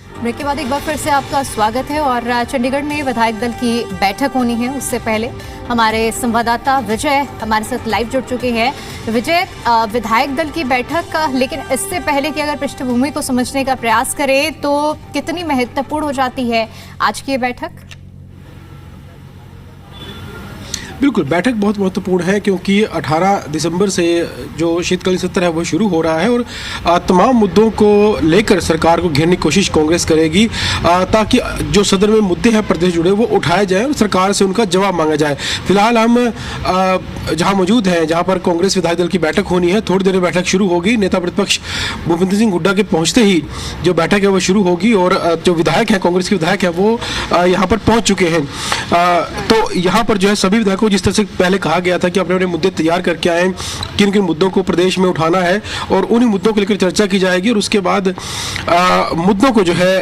Break के बाद एक बार फिर से आपका स्वागत है। और चंडीगढ़ में विधायक दल की बैठक होनी है, उससे पहले हमारे संवाददाता विजय हमारे साथ लाइव जुड़ चुके हैं। विजय, विधायक दल की बैठक, लेकिन इससे पहले कि अगर पृष्ठभूमि को समझने का प्रयास करें तो कितनी महत्वपूर्ण हो जाती है आज की ये बैठक? बिल्कुल, बैठक बहुत महत्वपूर्ण है क्योंकि 18 दिसंबर से जो शीतकालीन सत्र है वो शुरू हो रहा है और तमाम मुद्दों को लेकर सरकार को घेरने की कोशिश कांग्रेस करेगी ताकि जो सदन में मुद्दे हैं प्रदेश जुड़े वो उठाए जाए और सरकार से उनका जवाब मांगा जाए। फिलहाल हम जहां मौजूद हैं, जहां पर कांग्रेस विधायक दल की बैठक होनी है, थोड़ी देर में बैठक शुरू होगी। नेता प्रतिपक्ष भूपेंद्र सिंह हुड्डा के पहुँचते ही जो बैठक है वो शुरू होगी और जो विधायक हैं, कांग्रेस के विधायक हैं, वो यहाँ पर पहुँच चुके हैं। तो यहाँ पर जो है सभी विधायकों जिस तरह से पहले कहा गया था कि अपने अपने मुद्दे तैयार करके आए, किन किन मुद्दों को प्रदेश में उठाना है और उन्हीं मुद्दों को लेकर चर्चा की जाएगी और उसके बाद मुद्दों को जो है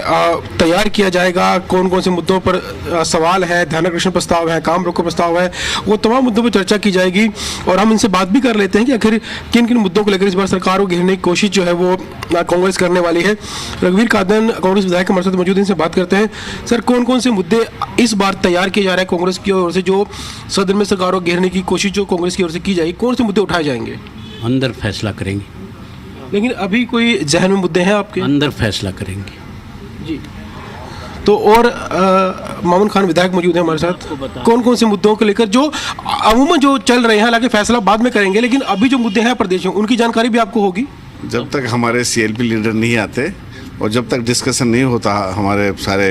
तैयार किया जाएगा। कौन कौन से मुद्दों पर सवाल है, ध्यानाकर्षण प्रस्ताव है, काम रोको प्रस्ताव है, वो तमाम मुद्दों पर चर्चा की जाएगी। और हम इनसे बात भी कर लेते हैं कि आखिर किन किन मुद्दों को लेकर इस बार सरकार को घेरने की कोशिश जो है वो कांग्रेस करने वाली है। रघुवीर कादन कांग्रेस विधायक हमारे साथ मौजूद, इनसे बात करते हैं। सर, कौन कौन से मुद्दे इस बार तैयार किए जा रहे हैं कांग्रेस की ओर से, जो सदन में सरकार को घेरने की कोशिश जो कांग्रेस की ओर से की जाएगी? कौन से मुद्दे उठाए जाएंगे? अंदर फैसला करेंगे। लेकिन अभी कोई जहन में मुद्दे हैं आपके? अंदर फैसला करेंगे जी। तो और मामून खान विधायक मौजूद हैं हमारे साथ। कौन कौन से मुद्दों को लेकर जो अमूमन जो चल रहे हैं, हालांकि फैसला बाद में करेंगे, लेकिन अभी जो मुद्दे हैं प्रदेश में उनकी जानकारी भी आपको होगी? जब तक हमारे सीएलपी लीडर नहीं आते और जब तक डिस्कशन नहीं होता हमारे सारे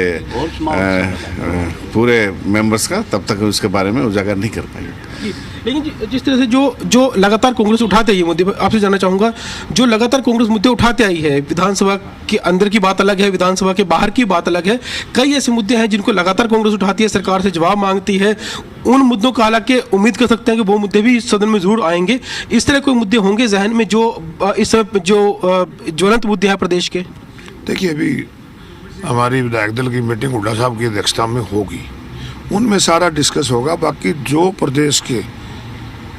पूरे मेंबर्स का, तब तक उसके बारे में उजागर नहीं कर पाएंगे। लेकिन जिस तरह से जो लगातार कांग्रेस उठाते आई है मुद्दे, आपसे जानना चाहूँगा, जो लगातार कांग्रेस मुद्दे उठाते आई है, विधानसभा के अंदर की बात अलग है, विधानसभा के बाहर की बात अलग है, कई ऐसे मुद्दे हैं जिनको लगातार कांग्रेस उठाती है, सरकार से जवाब मांगती है। उन मुद्दों का हालांकि उम्मीद कर सकते हैं कि वो मुद्दे भी सदन में जरूर आएंगे। इस तरह कोई मुद्दे होंगे जहन में जो इस समय जो ज्वलंत मुद्दे हैं प्रदेश के? देखिए, अभी हमारी विधायक दल की मीटिंग हुड्डा साहब की अध्यक्षता में होगी, उनमें सारा डिस्कस होगा। बाकी जो प्रदेश के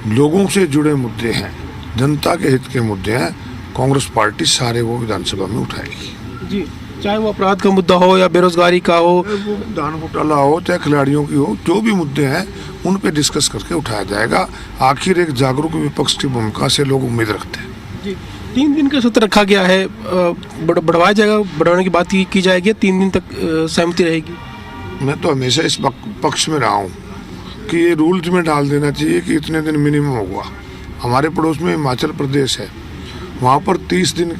लोगों से जुड़े मुद्दे हैं, जनता के हित के मुद्दे हैं, कांग्रेस पार्टी सारे वो विधानसभा में उठाएगी जी। चाहे वो अपराध का मुद्दा हो या बेरोजगारी का हो, वो दान घोटाला हो, चाहे खिलाड़ियों की हो, जो भी मुद्दे हैं उन पे डिस्कस करके उठाया जाएगा। आखिर एक जागरूक विपक्ष की भूमिका से लोग उम्मीद रखते हैं जी। 3 दिन का सत्र रखा गया है, बढ़वाया जाएगा, बढ़ाने की बात की जाएगी, 3 दिन तक सहमति रहेगी? मैं तो हमेशा इस पक्ष में रहा हूँ कि ये रूल्स में डाल देना चाहिए कि इतने दिन मिनिमम होगा। हमारे पड़ोस में हिमाचल प्रदेश है, वहाँ पर 30 दिन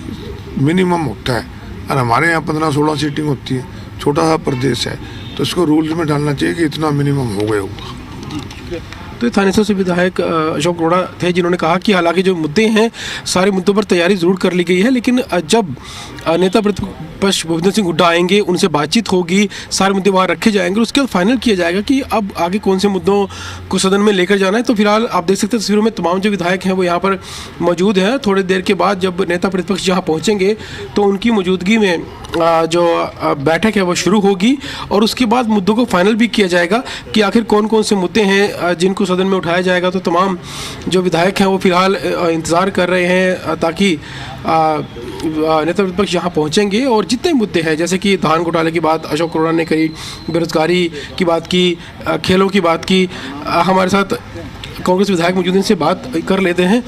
मिनिमम होता है और हमारे यहाँ 15-16 सीटिंग होती है। छोटा सा प्रदेश है तो इसको रूल्स में डालना चाहिए कि इतना मिनिमम हो गया होगा। तो थानेसर से विधायक अशोक अरोड़ा थे जिन्होंने कहा कि हालांकि जो मुद्दे हैं सारे मुद्दों पर तैयारी जरूर कर ली गई है, लेकिन जब नेता प्रतिपक्ष भूपेंद्र सिंह हुड्डा आएंगे, उनसे बातचीत होगी, सारे मुद्दे वहाँ रखे जाएंगे, उसके बाद फाइनल किया जाएगा कि अब आगे कौन से मुद्दों को सदन में लेकर जाना है। तो फिलहाल आप देख सकते हैं तस्वीरों में तमाम जो विधायक हैं वो यहाँ पर मौजूद हैं। थोड़ी देर के बाद जब नेता प्रतिपक्ष यहाँ पहुँचेंगे तो उनकी मौजूदगी में जो बैठक है वो शुरू होगी और उसके बाद मुद्दों को फाइनल भी किया जाएगा कि आखिर कौन कौन से मुद्दे हैं जिनको सदन में उठाया जाएगा। तो तमाम जो विधायक हैं वो फिलहाल इंतज़ार कर रहे हैं ताकि नेता प्रतिपक्ष यहाँ पहुँचेंगे और जितने मुद्दे हैं, जैसे कि धान घोटाले की बात अशोक अरोड़ा ने करी, बेरोजगारी की बात की, खेलों की बात की, हमारे साथ कांग्रेस विधायक मौजूद, इनसे बात कर लेते हैं।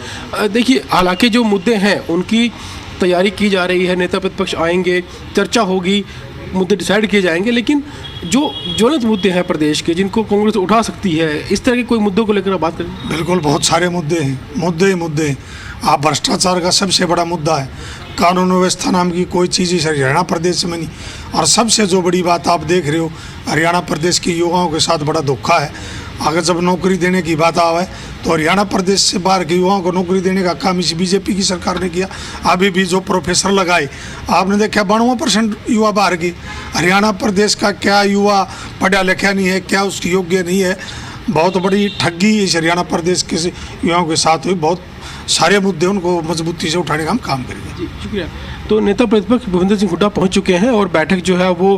देखिए, हालांकि जो मुद्दे हैं उनकी तैयारी की जा रही है, नेता प्रतिपक्ष आएंगे, चर्चा होगी, मुद्दे डिसाइड किए जाएंगे, लेकिन जो ज्वलंत मुद्दे हैं प्रदेश के जिनको कांग्रेस उठा सकती है, इस तरह के कोई मुद्दों को लेकर आप बात करें? बिल्कुल, बहुत सारे मुद्दे हैं, मुद्दे ही मुद्दे हैं। आप भ्रष्टाचार का सबसे बड़ा मुद्दा है, कानून व्यवस्था नाम की कोई चीज़ इस हरियाणा प्रदेश में नहीं। और सबसे जो बड़ी बात आप देख रहे हो, हरियाणा प्रदेश की युवाओं के साथ बड़ा धोखा है। अगर जब नौकरी देने की बात आवे तो हरियाणा प्रदेश से बाहर के युवाओं को नौकरी देने का काम इस बीजेपी की सरकार ने किया। अभी भी जो प्रोफेसर लगाए, आपने देखा 92% युवा बाहर के। हरियाणा प्रदेश का क्या युवा पढ़ा लिखा नहीं है, क्या उसकी योग्य नहीं है। बहुत बड़ी ठगी इस हरियाणा प्रदेश के युवाओं के साथ हुई। बहुत सारे मुद्दे उनको मजबूती से उठाने का हम काम करेंगे। जी, शुक्रिया। तो नेता प्रतिपक्ष भूपेंद्र सिंह हुड्डा पहुंच चुके हैं और बैठक जो है वो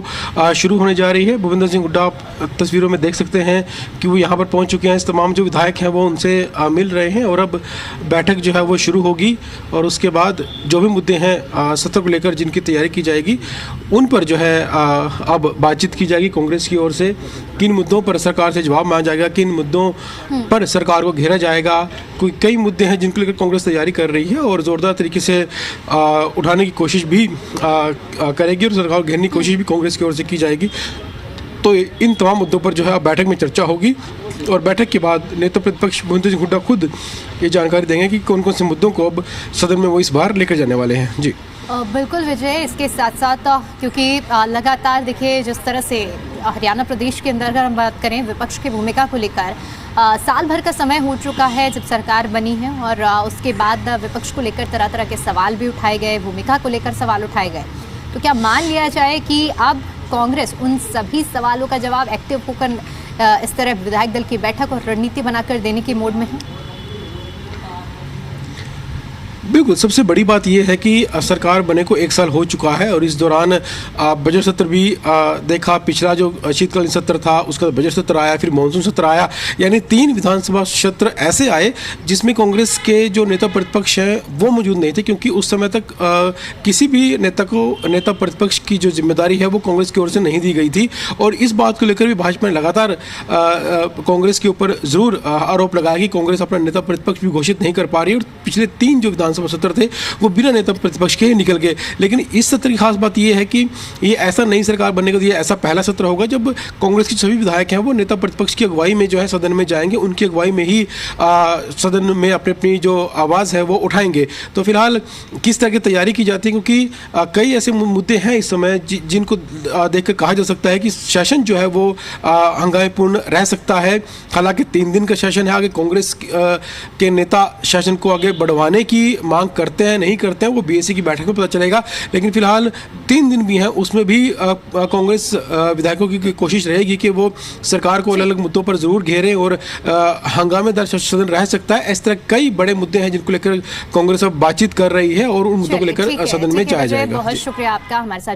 शुरू होने जा रही है। भूपेंद्र सिंह हुड्डा आप तस्वीरों में देख सकते हैं कि वो यहाँ पर पहुंच चुके हैं। तमाम जो विधायक हैं वो उनसे मिल रहे हैं और अब बैठक जो है वो शुरू होगी और उसके बाद जो भी मुद्दे हैं सत्र को लेकर जिनकी तैयारी की जाएगी उन पर जो है अब बातचीत की जाएगी कांग्रेस की ओर से। किन मुद्दों पर सरकार से जवाब मांगा जाएगा, किन मुद्दों पर सरकार को घेरा जाएगा। कई मुद्दे हैं जिनको लेकर कांग्रेस तैयारी कर रही है और ज़ोरदार तरीके से उठाने की कोशिश भी करेगी और सरकार को घेरने की कोशिश भी कांग्रेस की ओर से की जाएगी। तो इन तमाम मुद्दों पर जो है बैठक में चर्चा होगी और बैठक के बाद नेता प्रतिपक्ष भूपेंद्र सिंह हुड्डा खुद ये जानकारी देंगे कि कौन कौन से मुद्दों को अब सदन में वो इस बार लेकर जाने वाले हैं। जी बिल्कुल विजय, इसके साथ साथ क्योंकि लगातार देखिए जिस तरह से हरियाणा प्रदेश के अंदर अगर हम बात करें विपक्ष की भूमिका को लेकर साल भर का समय हो चुका है जब सरकार बनी है और उसके बाद विपक्ष को लेकर तरह तरह के सवाल भी उठाए गए, भूमिका को लेकर सवाल उठाए गए। तो क्या मान लिया जाए कि अब कांग्रेस उन सभी सवालों का जवाब एक्टिव होकर इस तरह विधायक दल की बैठक और रणनीति बनाकर देने की मोड में है? बिल्कुल, सबसे बड़ी बात यह है कि सरकार बने को 1 साल हो चुका है और इस दौरान बजट सत्र भी देखा। पिछला जो शीतकालीन सत्र था उसका बजट सत्र आया, फिर मानसून सत्र आया, यानी 3 विधानसभा सत्र ऐसे आए जिसमें कांग्रेस के जो नेता प्रतिपक्ष हैं वो मौजूद नहीं थे, क्योंकि उस समय तक किसी भी नेता को नेता प्रतिपक्ष की जो जिम्मेदारी है वो कांग्रेस की ओर से नहीं दी गई थी। और इस बात को लेकर भी भाजपा ने लगातार कांग्रेस के ऊपर ज़रूर आरोप लगाया कि कांग्रेस अपना नेता प्रतिपक्ष भी घोषित नहीं कर पा रही और पिछले 3 जो विधानसभा सत्र थे वो बिना नेता प्रतिपक्ष के निकल गए। लेकिन इस सत्र की खास बात यह है कि ये ऐसा नई सरकार बनने का ये ऐसा पहला सत्र होगा जब कांग्रेस के सभी विधायक हैं वो नेता प्रतिपक्ष की अगुवाई में जो है सदन में जाएंगे, उनकी अगुवाई में ही सदन में अपनी अपनी जो आवाज़ है वो उठाएंगे। तो फिलहाल किस तरह की तैयारी की जाती है, क्योंकि कई ऐसे मुद्दे हैं इस समय जिनको देखकर कहा जा सकता है कि सेशन जो है वो हंगामेपूर्ण रह सकता है। हालांकि 3 दिन का सेशन है, आगे कांग्रेस के नेता सेशन को आगे बढ़वाने की मांग करते हैं नहीं करते हैं वो बीएससी की बैठक में पता चलेगा। लेकिन फिलहाल 3 दिन भी हैं, उसमें भी कांग्रेस विधायकों की कोशिश रहेगी कि वो सरकार को अलग अलग मुद्दों पर जरूर घेरें और हंगामेदार सदन रह सकता है। इस तरह कई बड़े मुद्दे हैं जिनको लेकर कांग्रेस अब बातचीत कर रही है और उन मुद्दों को लेकर सदन में जाया जाएगा। बहुत शुक्रिया आपका हमारे साथ